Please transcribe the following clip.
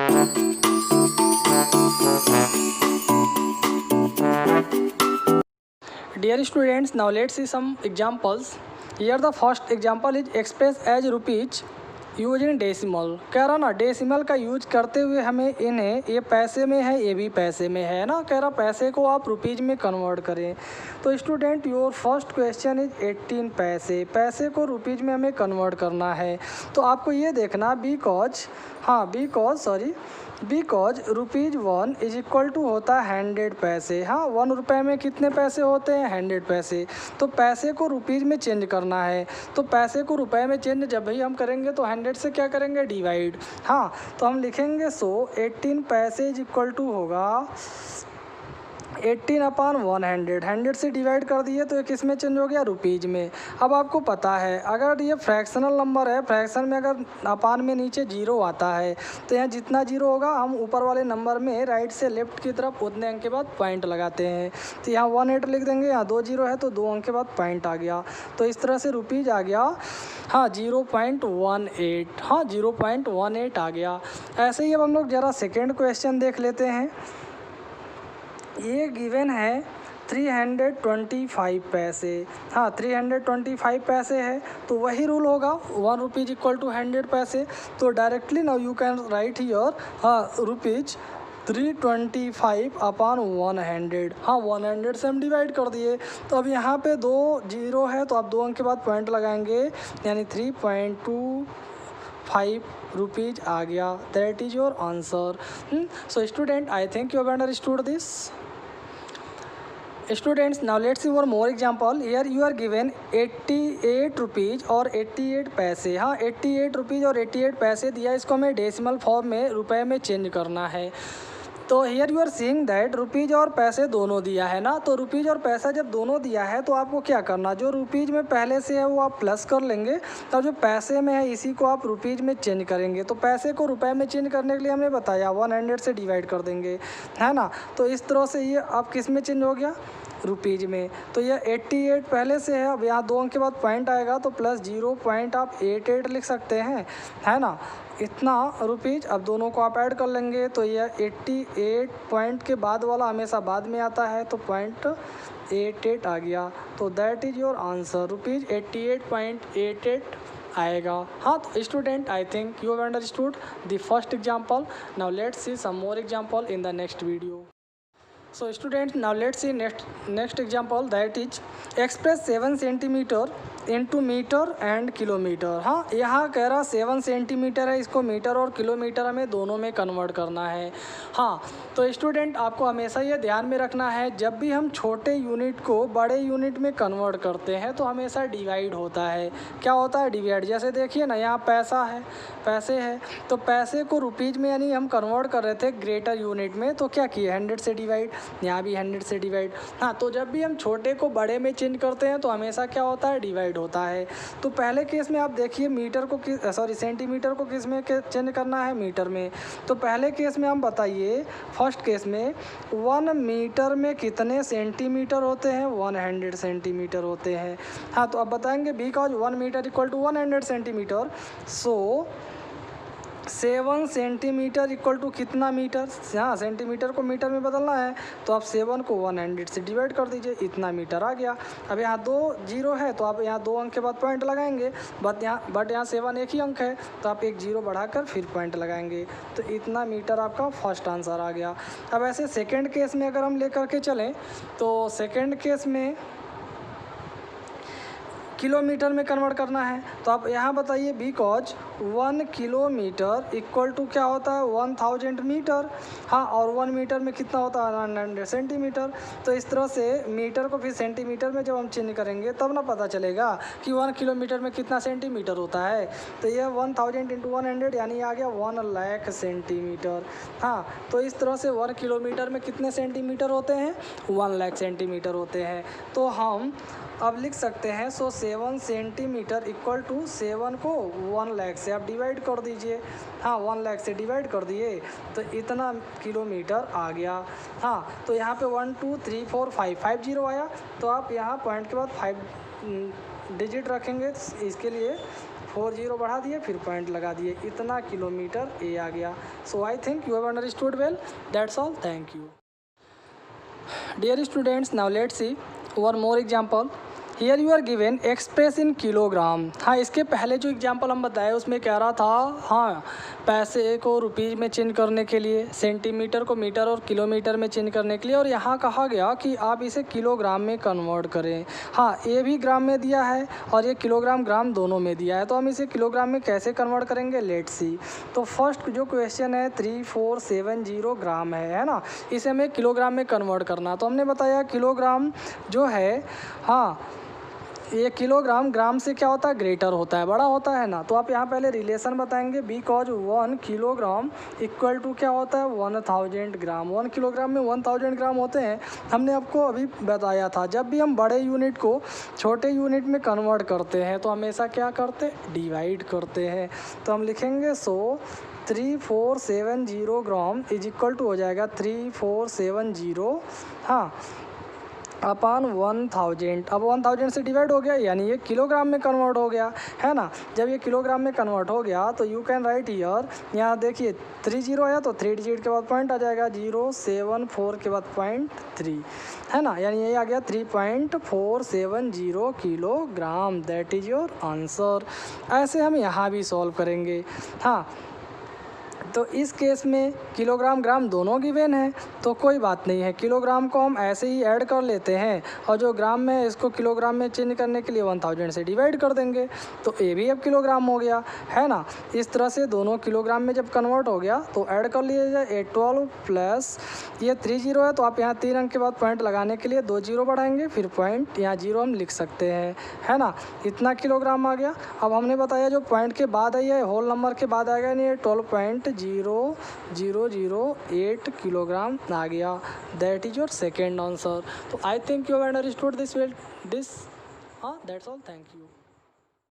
Dear students, now let's see some examples. Here the first example is express as rupees using decimal. कह रहा ना decimal का use करते हुए हमें इन्हें, ये पैसे में है ये भी पैसे में है ना, कह रहा पैसे को आप रुपीज़ में कन्वर्ट करें। तो student your first question is 18 पैसे, पैसे को रुपीज़ में हमें कन्वर्ट करना है। तो आपको ये देखना बिकॉज ₹1 इज इक्वल टू होता है 100 पैसे। हाँ, 1 रुपये में कितने पैसे होते हैं? 100 पैसे। तो पैसे को रुपीज़ में चेंज करना है, तो पैसे को रुपए में चेंज जब भी हम करेंगे तो 100 से क्या करेंगे? डिवाइड। हाँ, तो हम लिखेंगे 18 पैसे इज इक्वल टू होगा 18/100। 100 से डिवाइड कर दिए तो ये किस में चेंज हो गया? रुपीज़ में। अब आपको पता है अगर ये फ्रैक्शनल नंबर है, फ्रैक्शन में अगर अपान में नीचे जीरो आता है तो यहाँ जितना जीरो होगा हम ऊपर वाले नंबर में राइट से लेफ्ट की तरफ उतने अंक के बाद पॉइंट लगाते हैं। तो यहाँ 18 लिख देंगे, यहाँ 2 जीरो है तो 2 अंक के बाद पॉइंट आ गया। तो इस तरह से रुपीज़ आ गया 0.18। 0.18 आ गया। ऐसे ही अब हम लोग ज़रा सेकेंड क्वेश्चन देख लेते हैं। ये गिवन है 325 पैसे। 325 पैसे है तो वही रूल होगा 1 रुपीज़ इक्वल टू 100 पैसे। तो directly now you can write here rupees 325/100। 100 से हम डिवाइड कर दिए। तो अब यहाँ पे 2 जीरो है तो आप 2 अंक के बाद पॉइंट लगाएंगे, यानी 3.25 रुपीज़ आ गया। That is your answer. So student, I think you have understood this. Students, now let's see one more example. Here you are given 88 rupees और 88 पैसे। 88 रुपीज़ और 88 पैसे दिया, इसको हमें डेसिमल फॉर्म में रुपए में चेंज करना है। तो here you are seeing that rupees और पैसे दोनों दिया है ना। तो रुपीज़ और पैसा जब दोनों दिया है तो आपको क्या करना, जो रुपीज़ में पहले से है वो आप प्लस कर लेंगे, तब जो पैसे में है इसी को आप रुपीज़ में चेंज करेंगे। तो पैसे को रुपए में चेंज करने के लिए हमने बताया 100 से डिवाइड कर देंगे, है ना। तो इस तरह से ये अब किस में चेंज हो गया? रुपीज़ में। तो ये 88 पहले से है, अब यहाँ 2 अंक के बाद पॉइंट आएगा तो प्लस 0.88 लिख सकते हैं, है ना। इतना रुपीज़, अब दोनों को आप ऐड कर लेंगे तो यह 88 पॉइंट के बाद वाला हमेशा बाद में आता है, तो 0.88 आ गया। तो that is your answer, rupees 88.88 आएगा। तो student, I think you have understood the first example. Now let's see some more example in the next video. So students, now let's see next example, that is express 7 centimetre into metre and kilometre. यहाँ कह रहा 7 centimetre है, इसको metre और kilometre हमें दोनों में convert करना है। तो स्टूडेंट, आपको हमेशा ये ध्यान में रखना है, जब भी हम छोटे यूनिट को बड़े यूनिट में कन्वर्ट करते हैं तो हमेशा डिवाइड होता है। क्या होता है? डिवाइड। जैसे देखिए ना, यहाँ पैसे है तो पैसे को रुपीज़ में यानी हम कन्वर्ट कर रहे थे ग्रेटर यूनिट में, तो क्या किए? 100 से डिवाइड। यहाँ भी 100 से डिवाइड। तो जब भी हम छोटे को बड़े में चेंज करते हैं तो हमेशा क्या होता है? डिवाइड होता है। तो पहले केस में आप देखिए सेंटीमीटर को किस में चेंज करना है? मीटर में। तो पहले केस में हम बताइए, फर्स्ट केस में 1 मीटर में कितने सेंटीमीटर होते हैं? 100 सेंटीमीटर होते हैं। तो अब बताएंगे because 1 metre equal to 100 centimetre, so 7 centimetre equal to कितना मीटर? सेंटीमीटर को मीटर में बदलना है तो आप 7 को 100 से डिवाइड कर दीजिए, इतना मीटर आ गया। अब यहाँ 2 जीरो है तो आप यहाँ 2 अंक के बाद पॉइंट लगाएंगे, बट यहाँ 7 एक ही अंक है तो आप 1 जीरो बढ़ाकर फिर पॉइंट लगाएंगे, तो इतना मीटर आपका फर्स्ट आंसर आ गया। अब ऐसे सेकेंड केस में अगर हम लेकर के चलें तो सेकेंड केस में किलोमीटर में कन्वर्ट करना है। तो आप यहाँ बताइए बिकॉज 1 किलोमीटर इक्वल टू क्या होता है? 1000 मीटर। और 1 मीटर में कितना होता है? 100 सेंटीमीटर। तो इस तरह से मीटर को फिर सेंटीमीटर में जब हम चेंज करेंगे तब ना पता चलेगा कि 1 किलोमीटर में कितना सेंटीमीटर होता है। तो यह 1000 इंटू 100 यानी आ गया 1 लाख सेंटीमीटर। तो इस तरह से 1 किलोमीटर में कितने सेंटीमीटर होते हैं? 1 लाख सेंटीमीटर होते हैं। तो हम अब लिख सकते हैं 7 सेंटीमीटर इक्वल टू 7 को 1 लाख से आप डिवाइड कर दीजिए। 1 लाख से डिवाइड कर दिए तो इतना किलोमीटर आ गया। तो यहाँ पे 1 2 3 4 5 जीरो आया, तो आप यहाँ पॉइंट के बाद 5 डिजिट रखेंगे, इसके लिए 4 जीरो बढ़ा दिए, फिर पॉइंट लगा दिए, इतना किलोमीटर ए आ गया। So I think you have understood well. That's all, thank you. Dear students, now let's see one more example. Here you are given express in kilogram. हाँ, इसके पहले जो एग्जाम्पल हम बताए उसमें कह रहा था, हाँ, पैसे को रुपीज़ में चेंज करने के लिए, सेंटीमीटर को मीटर और किलोमीटर में चेंज करने के लिए, और यहाँ कहा गया कि आप इसे किलोग्राम में कन्वर्ट करें। हाँ, ये भी ग्राम में दिया है और ये किलोग्राम ग्राम दोनों में दिया है, तो हम इसे किलोग्राम में कैसे कन्वर्ट करेंगे, लेट्स सी। तो फर्स्ट जो क्वेश्चन है 3470 ग्राम है ना, इसे हमें किलोग्राम में कन्वर्ट करना। तो हमने बताया किलोग्राम जो है, हाँ, ये किलोग्राम ग्राम से क्या होता है, ग्रेटर होता है, बड़ा होता है ना। तो आप यहाँ पहले रिलेशन बताएंगे, बिकॉज 1 किलोग्राम इक्वल टू क्या होता है, 1000 ग्राम। 1 किलोग्राम में 1000 ग्राम होते हैं। हमने आपको अभी बताया था, जब भी हम बड़े यूनिट को छोटे यूनिट में कन्वर्ट करते हैं तो हमेशा क्या करते हैं, डिवाइड करते हैं। तो हम लिखेंगे 3470 ग्राम इज इक्वल टू हो जाएगा 3470, हाँ, अपॉन 1000। अब 1000 से डिवाइड हो गया, यानी ये किलोग्राम में कन्वर्ट हो गया, है ना। जब ये किलोग्राम में कन्वर्ट हो गया तो यू कैन राइट हियर, यहाँ देखिए 3 जीरो है तो 3 डिजिट के बाद पॉइंट आ जाएगा, 074 के बाद 0.3, है ना, यानी ये आ गया 3.470 kilogram. That is your answer. ऐसे हम यहाँ भी सॉल्व करेंगे। हाँ, तो इस केस में किलोग्राम ग्राम दोनों गिवन है तो कोई बात नहीं है, किलोग्राम को हम ऐसे ही ऐड कर लेते हैं और जो ग्राम में इसको किलोग्राम में चेंज करने के लिए 1000 से डिवाइड कर देंगे, तो ये भी अब किलोग्राम हो गया, है ना। इस तरह से दोनों किलोग्राम में जब कन्वर्ट हो गया तो ऐड कर लिया जाए 812 प्लस ये 3 जीरो है, तो आप यहाँ 3 अंक के बाद पॉइंट लगाने के लिए 2 जीरो बढ़ाएंगे, फिर पॉइंट यहाँ जीरो हम लिख सकते हैं, है ना। इतना किलोग्राम आ गया। अब हमने बताया जो पॉइंट के बाद आई है, होल नंबर के बाद आएगा, नहीं 12.0008 किलोग्राम आ गया। That is your second answer. तो I think you have understood this, हाँ, दैट्स ऑल, थैंक यू।